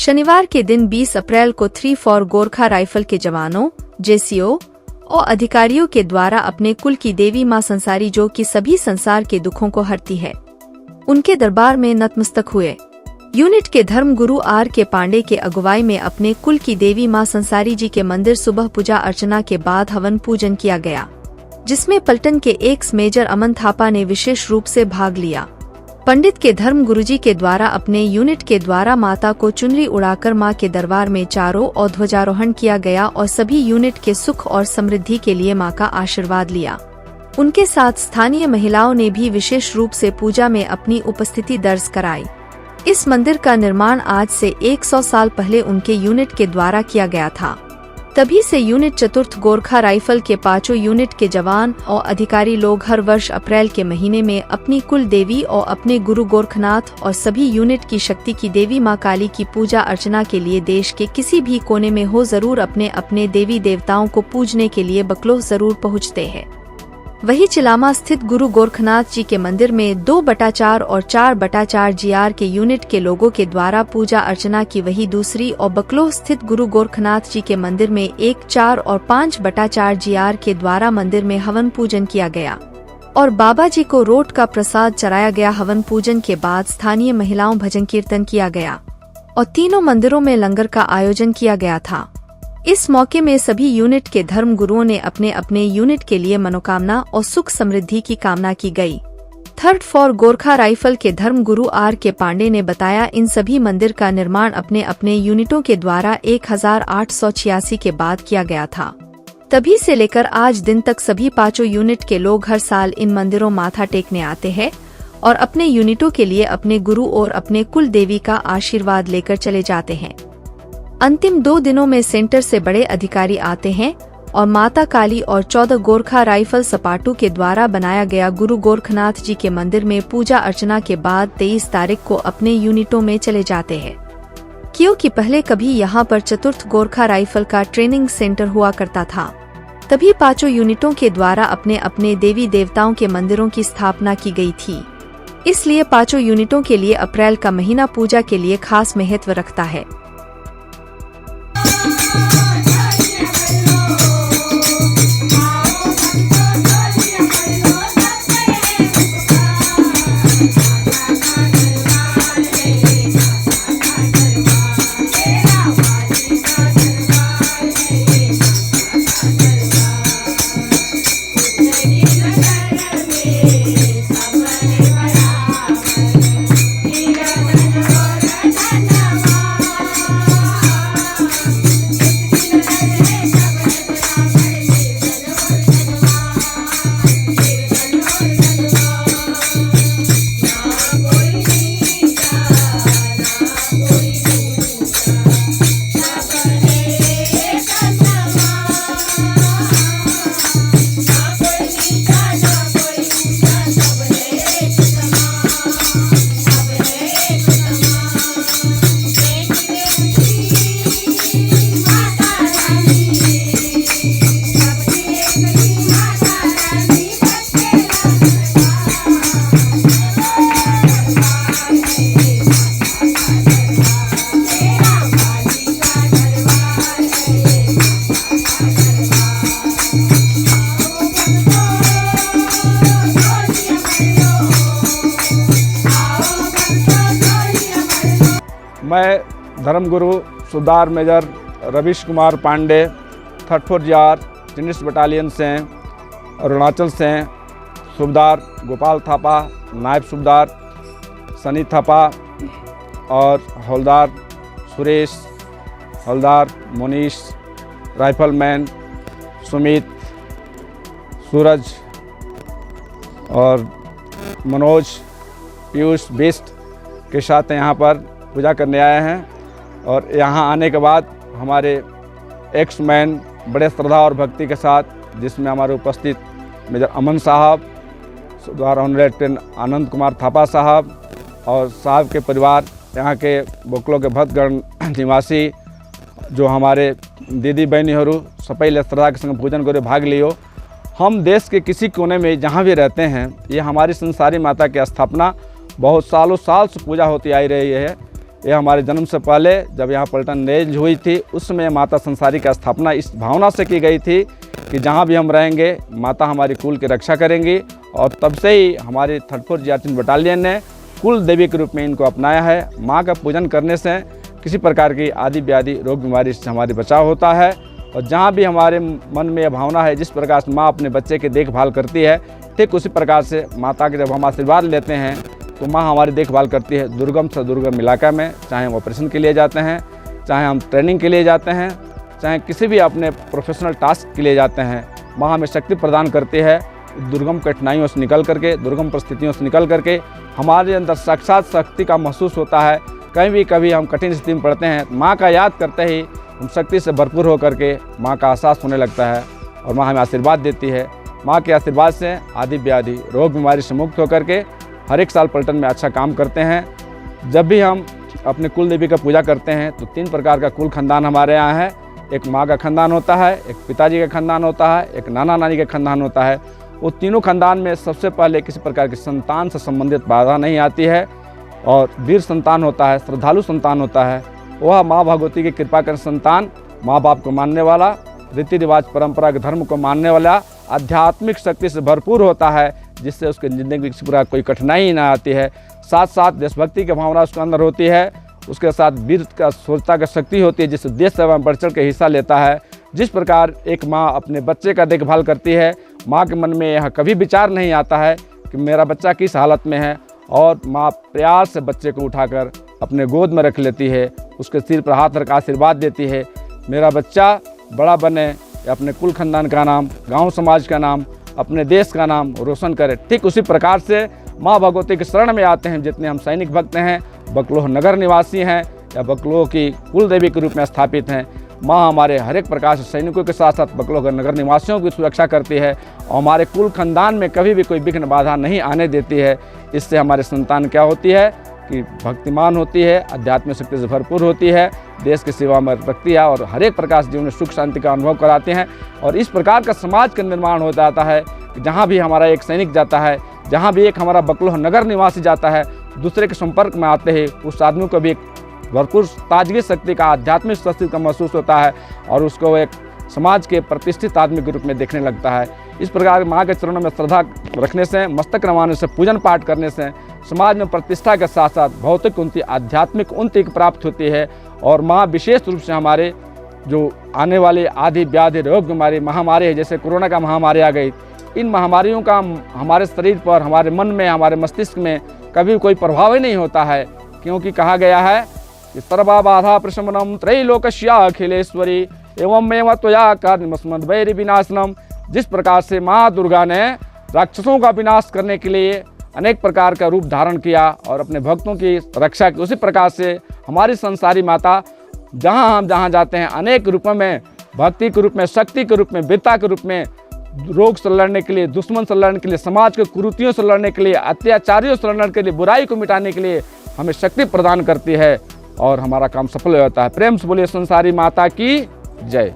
शनिवार के दिन 20 अप्रैल को 3 फॉर गोरखा राइफल के जवानों, जेसीओ और अधिकारियों के द्वारा अपने कुल की देवी मां संसारी, जो कि सभी संसार के दुखों को हरती है, उनके दरबार में नतमस्तक हुए। यूनिट के धर्मगुरु आर के पांडे के अगुवाई में अपने कुल की देवी मां संसारी जी के मंदिर सुबह पूजा अर्चना के बाद हवन पूजन किया गया, जिसमें पलटन के एक्स मेजर अमन थापा ने विशेष रूप से भाग लिया। पंडित के धर्मगुरु जी के द्वारा अपने यूनिट के द्वारा माता को चुनरी उड़ाकर मां के दरबार में चारों ओर ध्वजारोहण किया गया और सभी यूनिट के सुख और समृद्धि के लिए मां का आशीर्वाद लिया। उनके साथ स्थानीय महिलाओं ने भी विशेष रूप से पूजा में अपनी उपस्थिति दर्ज कराई। इस मंदिर का निर्माण आज से 100 साल पहले उनके यूनिट के द्वारा किया गया था। तभी से यूनिट चतुर्थ गोरखा राइफल के 5 यूनिट के जवान और अधिकारी लोग हर वर्ष अप्रैल के महीने में अपनी कुल देवी और अपने गुरु गोरखनाथ और सभी यूनिट की शक्ति की देवी मां काली की पूजा अर्चना के लिए देश के किसी भी कोने में हो जरूर अपने अपने देवी देवताओं को पूजने के लिए बकलोह जरूर पहुँचते हैं। वही चिलामा स्थित गुरु गोरखनाथ जी के मंदिर में 2/4 और 4/4 GR के यूनिट के लोगों के द्वारा पूजा अर्चना की, वही दूसरी और बकलोह स्थित गुरु गोरखनाथ जी के मंदिर में 1, 4 और 5/4 GR के द्वारा मंदिर में हवन पूजन किया गया और बाबा जी को रोट का प्रसाद चढ़ाया गया। हवन पूजन के बाद स्थानीय महिलाओं भजन कीर्तन किया गया और तीनों मंदिरों में लंगर का आयोजन किया गया था। इस मौके में सभी यूनिट के धर्म गुरुओं ने अपने अपने यूनिट के लिए मनोकामना और सुख समृद्धि की कामना की गई। 3 फॉर गोरखा राइफल के धर्म गुरु आर के पांडे ने बताया, इन सभी मंदिर का निर्माण अपने अपने यूनिटों के द्वारा 1886 के बाद किया गया था। तभी से लेकर आज दिन तक सभी 5 यूनिट के लोग हर साल इन मंदिरों माथा टेकने आते हैं और अपने यूनिटों के लिए अपने गुरु और अपने कुल देवी का आशीर्वाद लेकर चले जाते हैं। अंतिम 2 दिनों में सेंटर से बड़े अधिकारी आते हैं और माता काली और 14 गोरखा राइफल सपाटू के द्वारा बनाया गया गुरु गोरखनाथ जी के मंदिर में पूजा अर्चना के बाद 23 तारीख को अपने यूनिटों में चले जाते हैं, क्योंकि पहले कभी यहाँ पर चतुर्थ गोरखा राइफल का ट्रेनिंग सेंटर हुआ करता था। तभी 5 यूनिटों के द्वारा अपने अपने देवी देवताओं के मंदिरों की स्थापना की गई थी। इसलिए 5 यूनिटों के लिए अप्रैल का महीना पूजा के लिए खास महत्व रखता है। मैं धर्मगुरु सुबेदार मेजर रवीश कुमार पांडे 3 GR टेनिस बटालियन से अरुणाचल से सुबेदार गोपाल थापा, नायब सुबेदार सनी थापा और हवलदार सुरेश, हवलदार मोनीश, राइफलमैन सुमित, सूरज और मनोज, पीयूष, बिस्ट के साथ यहाँ पर पूजा करने आए हैं। और यहाँ आने के बाद हमारे एक्स मैन बड़े श्रद्धा और भक्ति के साथ, जिसमें हमारे उपस्थित मेजर अमन साहब, सुबेदार ऑनरेटेड आनंद कुमार थापा साहब और साहब के परिवार, यहाँ के बोकलो के भक्तगण निवासी जो हमारे दीदी बहनी हरू सपैले श्रद्धा के संग पूजन करे भाग लियो। हम देश के किसी कोने में जहाँ भी रहते हैं, ये हमारी संसारी माता की स्थापना बहुत सालों साल से पूजा होती आई रही है। ये हमारे जन्म से पहले जब यहाँ पलटन रेंज हुई थी उस समय माता संसारी की स्थापना इस भावना से की गई थी कि जहाँ भी हम रहेंगे माता हमारी कुल की रक्षा करेंगी। और तब से ही हमारी 34 जियाचिन बटालियन ने कुल देवी के रूप में इनको अपनाया है। माँ का पूजन करने से किसी प्रकार की आदि व्याधि रोग बीमारी से हमारी बचाव होता है। और जहाँ भी हमारे मन में यह भावना है, जिस प्रकार से माँ अपने बच्चे की देखभाल करती है, ठीक उसी प्रकार से माता के जब हम आशीर्वाद लेते हैं तो माँ हमारी देखभाल करती है। दुर्गम से दुर्गम इलाका में, चाहे हम ऑपरेशन के लिए जाते हैं, चाहे हम ट्रेनिंग के लिए जाते हैं, चाहे किसी भी अपने प्रोफेशनल टास्क के लिए जाते हैं, माँ हमें शक्ति प्रदान करती है। दुर्गम कठिनाइयों से निकल करके, दुर्गम परिस्थितियों से निकल करके हमारे अंदर साक्षात शक्ति का महसूस होता है। कभी हम कठिन स्थिति में पड़ते हैं, माँ का याद करते ही हम शक्ति से भरपूर होकर के माँ का एहसास होने लगता है और माँ हमें आशीर्वाद देती है। माँ के आशीर्वाद से आदि व्याधि रोग बीमारी से मुक्त होकर के हर एक साल पलटन में अच्छा काम करते हैं। जब भी हम अपने कुल देवी का पूजा करते हैं तो 3 प्रकार का कुल खानदान हमारे यहाँ है। एक माँ का खानदान होता है, एक पिताजी का खानदान होता है, एक नाना नानी का खानदान होता है। वो तीनों खानदान में सबसे पहले किसी प्रकार की संतान से संबंधित बाधा नहीं आती है और वीर संतान होता है, श्रद्धालु संतान होता है। वह माँ भगवती की कृपा कर संतान, माँ बाप को मानने वाला, रीति रिवाज परंपरा के धर्म को मानने वाला, आध्यात्मिक शक्ति से भरपूर होता है, जिससे उसकी ज़िंदगी में किसी प्रकार कोई कठिनाई ना आती है। साथ साथ देशभक्ति की भावना उसके अंदर होती है, उसके साथ वीर का सोचता का शक्ति होती है, जिससे देश सेवा में बढ़ चढ़ के हिस्सा लेता है। जिस प्रकार एक माँ अपने बच्चे का देखभाल करती है, माँ के मन में यह कभी विचार नहीं आता है कि मेरा बच्चा किस हालत में है, और माँ प्यार से बच्चे को उठाकर अपने गोद में रख लेती है, उसके सिर पर हाथ रख आशीर्वाद देती है, मेरा बच्चा बड़ा बने, अपने कुल खानदान का नाम, गांव समाज का नाम, अपने देश का नाम रोशन करे। ठीक उसी प्रकार से माँ भगवती के शरण में आते हैं जितने हम सैनिक भक्त हैं, बकलोह नगर निवासी हैं या बकलोह की कुल देवी के रूप में स्थापित हैं। माँ हमारे हर एक प्रकार से सैनिकों के साथ साथ बकलोह नगर निवासियों की सुरक्षा करती है और हमारे कुल खानदान में कभी भी कोई विघ्न बाधा नहीं आने देती है। इससे हमारी संतान क्या होती है कि भक्तिमान होती है, आध्यात्मिक शक्ति से भरपूर होती है, देश की सेवा में रखती है और हर एक प्रकार से जीवन में सुख शांति का अनुभव कराते हैं। और इस प्रकार का समाज का निर्माण हो जाता है कि जहाँ भी हमारा एक सैनिक जाता है, जहाँ भी एक हमारा बकलोह नगर निवासी जाता है, दूसरे के संपर्क में आते ही उस आदमी को भी एक भरपूर ताजगी शक्ति का, आध्यात्मिक शक्ति का महसूस होता है और उसको एक समाज के प्रतिष्ठित आदमी के रूप में देखने लगता है। इस प्रकार माँ के चरणों में श्रद्धा रखने से, मस्तक नवाने से, पूजन पाठ करने से समाज में प्रतिष्ठा के साथ साथ भौतिक उन्नति, आध्यात्मिक उन्नति प्राप्त होती है। और माँ विशेष रूप से हमारे जो आने वाले आदि व्याधि रोग बीमारी महामारी है, जैसे कोरोना का महामारी आ गई, इन महामारियों का हमारे शरीर पर, हमारे मन में, हमारे मस्तिष्क में कभी कोई प्रभाव ही नहीं होता है, क्योंकि कहा गया है कि सर्वा बाधा प्रशमनम त्रैलोकस्या अखिलेश्वरी एवं मेव त्वया कार्यमस्मद् वैरि विनाशनम। जिस प्रकार से माँ दुर्गा ने राक्षसों का विनाश करने के लिए अनेक प्रकार का रूप धारण किया और अपने भक्तों की रक्षा की, उसी प्रकार से हमारी संसारी माता जहाँ हम जहाँ जाते हैं अनेक रूपों में, भक्ति के रूप में, शक्ति के रूप में, वीरता के रूप में, रोग से लड़ने के लिए, दुश्मन से लड़ने के लिए, समाज के कुरीतियों से लड़ने के लिए, अत्याचारियों से लड़ने के लिए, बुराई को मिटाने के लिए हमें शक्ति प्रदान करती है और हमारा काम सफल हो जाता है। प्रेम से बोलिए संसारी माता की जय।